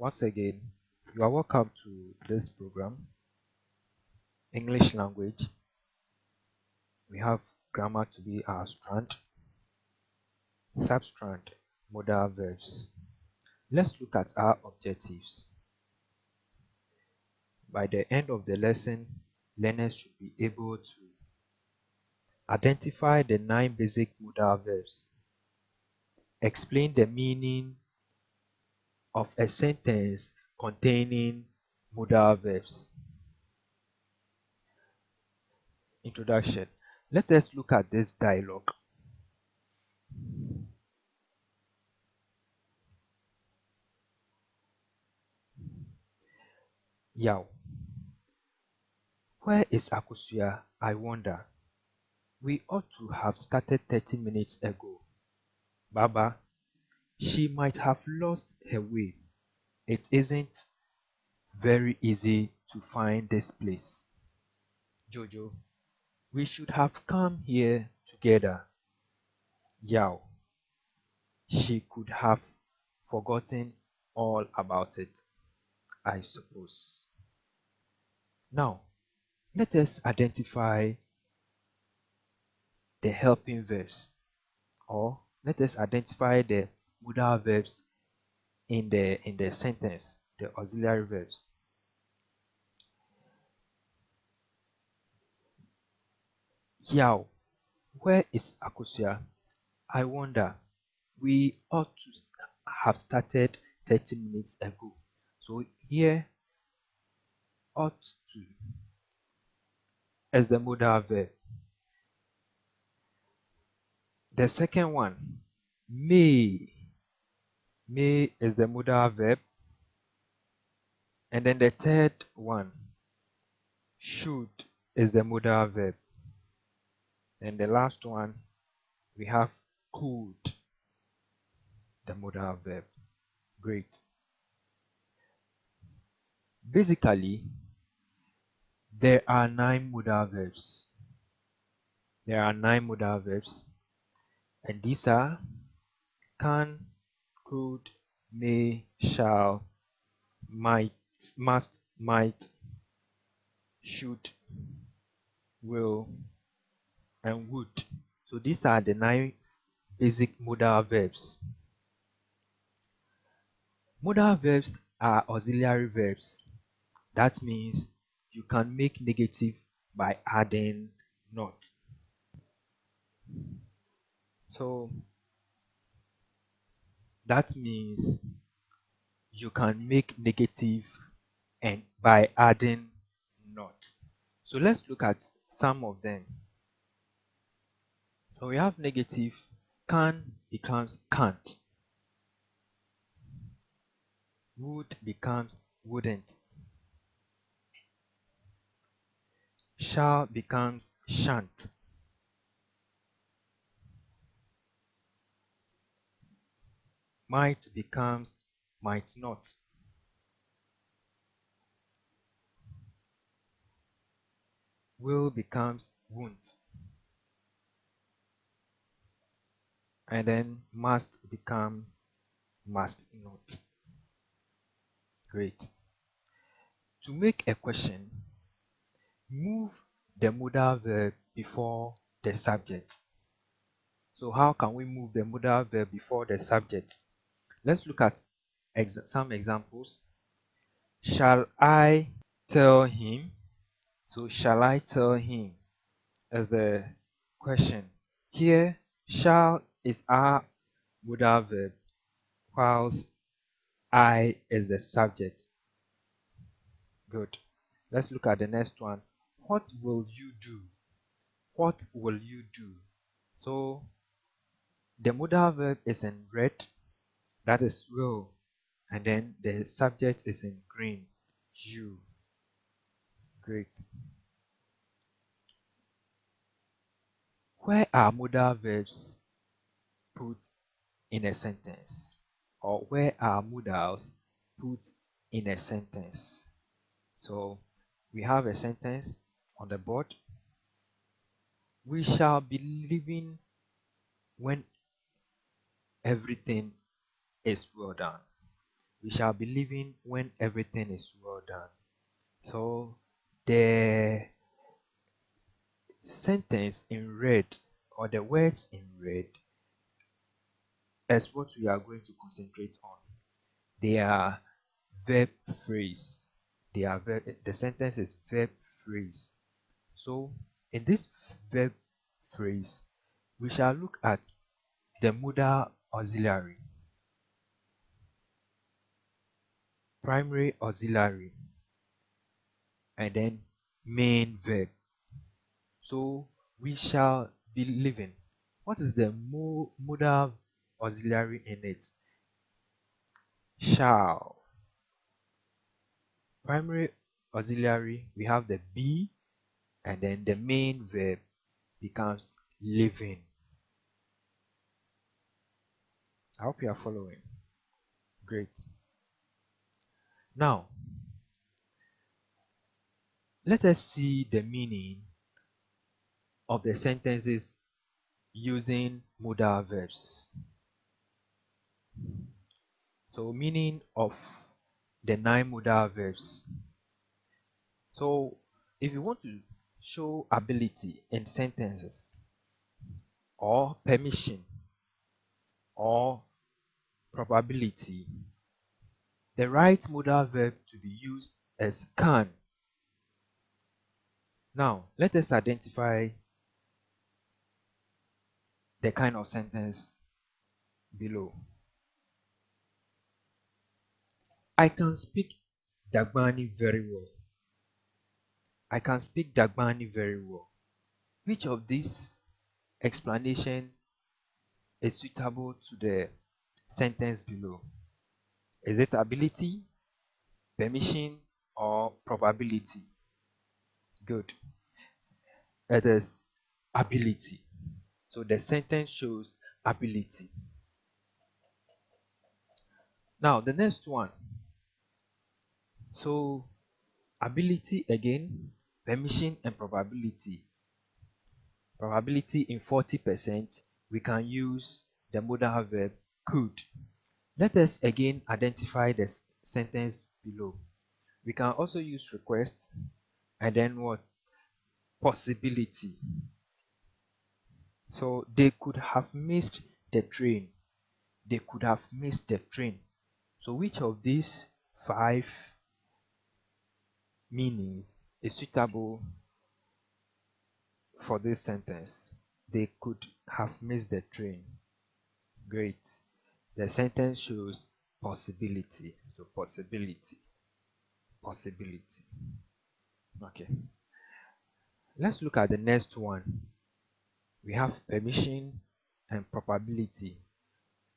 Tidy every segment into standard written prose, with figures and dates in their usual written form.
Once again, you are welcome to this program, English language. We have grammar to be our strand, substrand, modal verbs. Let's look at our objectives. By the end of the lesson, learners should be able to identify the 9 basic modal verbs, explain the meaning of a sentence containing modal verbs. Introduction. Let us look at this dialogue. Yao. Where is Akosua? I wonder. We ought to have started 30 minutes ago. Baba, she might have lost her way. It isn't very easy to find this place. Jojo, we should have come here together. Yao, she could have forgotten all about it, I suppose. Now, let us identify the helping verbs, or let us identify the modal verbs in the sentence, the auxiliary verbs. Yao, where is Akosua? I wonder. We ought to have started 30 minutes ago. So here, ought to as the modal verb. The second one, may. May is the modal verb. And then the third one, should is the modal verb. And the last one, we have could, the modal verb. Great. Basically, there are 9 modal verbs. There are 9 modal verbs, and these are can, could, may, shall, might, must, might, should, will, and would. So these are the 9 basic modal verbs. Modal verbs are auxiliary verbs. That means you can make negative by adding not. So that means you can make negative and by adding not. So let's look at some of them. So we have negative, can becomes can't. Would becomes wouldn't. Shall becomes shan't. Might becomes might not. Will becomes won't. And then must become must not. Great. To make a question, move the modal verb before the subject. So how can we move the modal verb before the subject? Let's look at some examples. Shall I tell him? So shall I tell him as the question. Here, shall is our modal verb, whilst I is the subject. Good. Let's look at the next one. What will you do? What will you do? So the modal verb is in red, that is will, and then the subject is in green, you. Great. Where are modal verbs put in a sentence? Or where are modals put in a sentence? So we have a sentence on the board. We shall be living when everything is well done. we shall be living when everything is well done. So the sentence in red or the words in red is what we are going to concentrate on. They are verb phrase. The sentence is verb phrase. So in this verb phrase, we shall look at the modal auxiliary, primary auxiliary, and then main verb. So we shall be living. What is the modal auxiliary in it? Shall. Primary auxiliary, we have the be, and then the main verb becomes living. I hope you are following. Great. Now, let us see the meaning of the sentences using modal verbs. So, meaning of the 9 modal verbs. So, if you want to show ability in sentences, or permission, or probability, the right modal verb to be used is can. Now, let us identify the kind of sentence below. I can speak Dagbani very well. I can speak Dagbani very well. Which of these explanation is suitable to the sentence below? Is it ability, permission, or probability? Good. It is ability. So the sentence shows ability. Now the next one. So ability again, permission and probability. Probability in 40%, we can use the modal verb could. Let us again identify the sentence below. We can also use request and then what? Possibility. So they could have missed the train. They could have missed the train. So which of these 5 meanings is suitable for this sentence? They could have missed the train. Great. The sentence shows possibility. So possibility. Possibility. Okay. Let's look at the next one. We have permission and probability.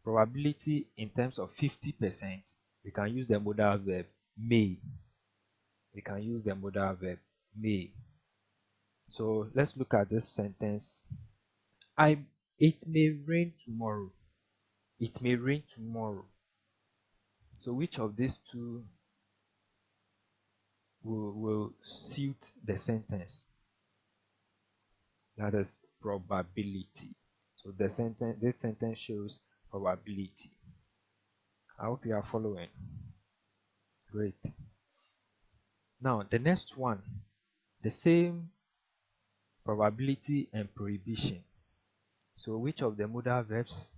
Probability in terms of 50%, we can use the modal verb may. We can use the modal verb may. So let's look at this sentence. It may rain tomorrow. It may rain tomorrow. So which of these two will suit the sentence? That is probability. So this sentence shows probability. I hope you are following. Great. Now the next one, the same probability and prohibition. So which of the modal verbs?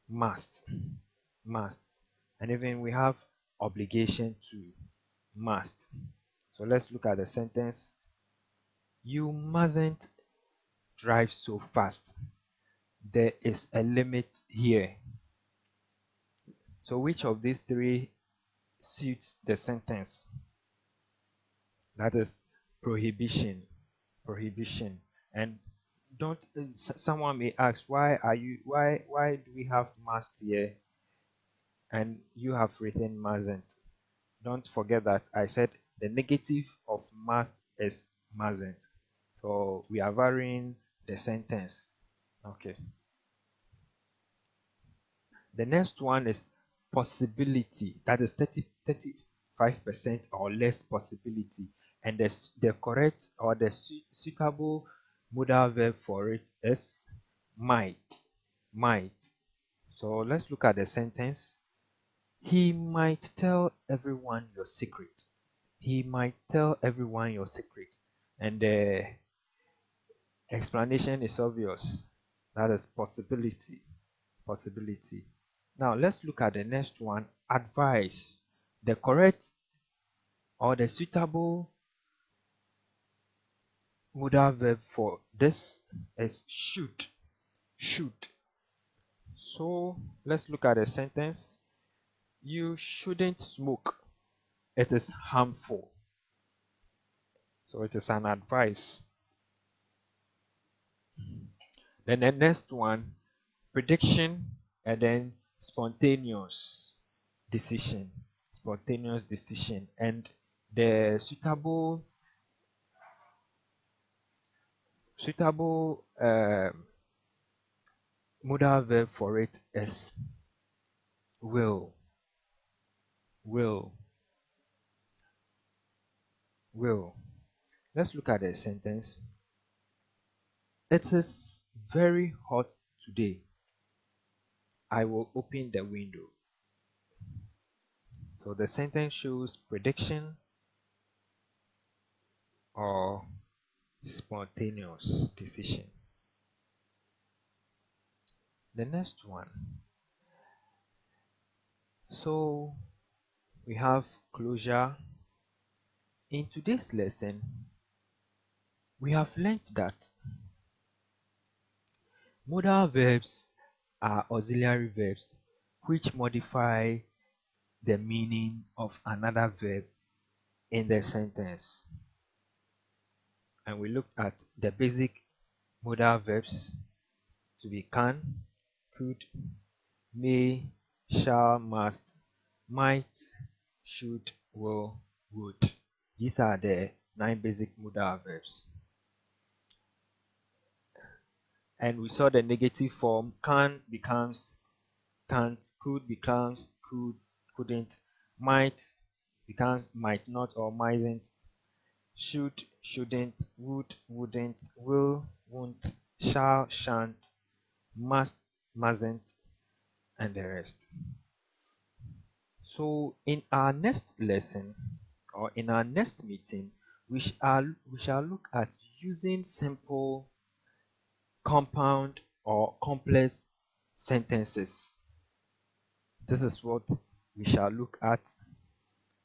Must. Must. And even we have obligation to. Must. So let's look at the sentence. You mustn't drive so fast. There is a limit here. So which of these 3 suits the sentence? That is prohibition. Prohibition. And don't someone may ask, why do we have must here and you have written mustn't? Don't forget that I said the negative of must is mustn't. So we are varying the sentence. Okay. The next one is possibility. That is 35% or less possibility. And the correct or the suitable modal verb for it is might. Might. So let's look at the sentence. He might tell everyone your secret. He might tell everyone your secret. And the explanation is obvious. That is possibility. Possibility. Now let's look at the next one. Advice. The correct or the suitable modal verb for this is should. Should. So let's look at the sentence. You shouldn't smoke. It is harmful. So it is an advice. Then the next one, prediction and then spontaneous decision. Spontaneous decision. And the suitable modal verb for it is will. Will. Will. Let's look at the sentence. It is very hot today. I will open the window. So the sentence shows prediction or spontaneous decision. The next one. So we have closure. In today's lesson, we have learned that modal verbs are auxiliary verbs which modify the meaning of another verb in the sentence. And we looked at the basic modal verbs to be can, could, may, shall, must, might, should, will, would. These are the 9 basic modal verbs. And we saw the negative form. Can becomes can't, could becomes could, couldn't, might becomes might not or mightn't, should, shouldn't, would, wouldn't, will, won't, shall, shan't, must, mustn't, and the rest. So in our next lesson or in our next meeting, we shall look at using simple, compound, or complex sentences. This is what we shall look at,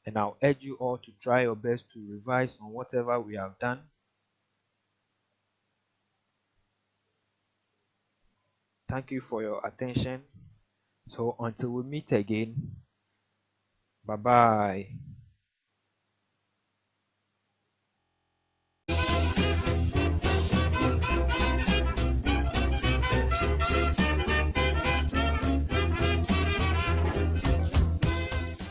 and I'll urge you all to try your best to revise on whatever we have done. Thank you for your attention. So until we meet again, bye bye.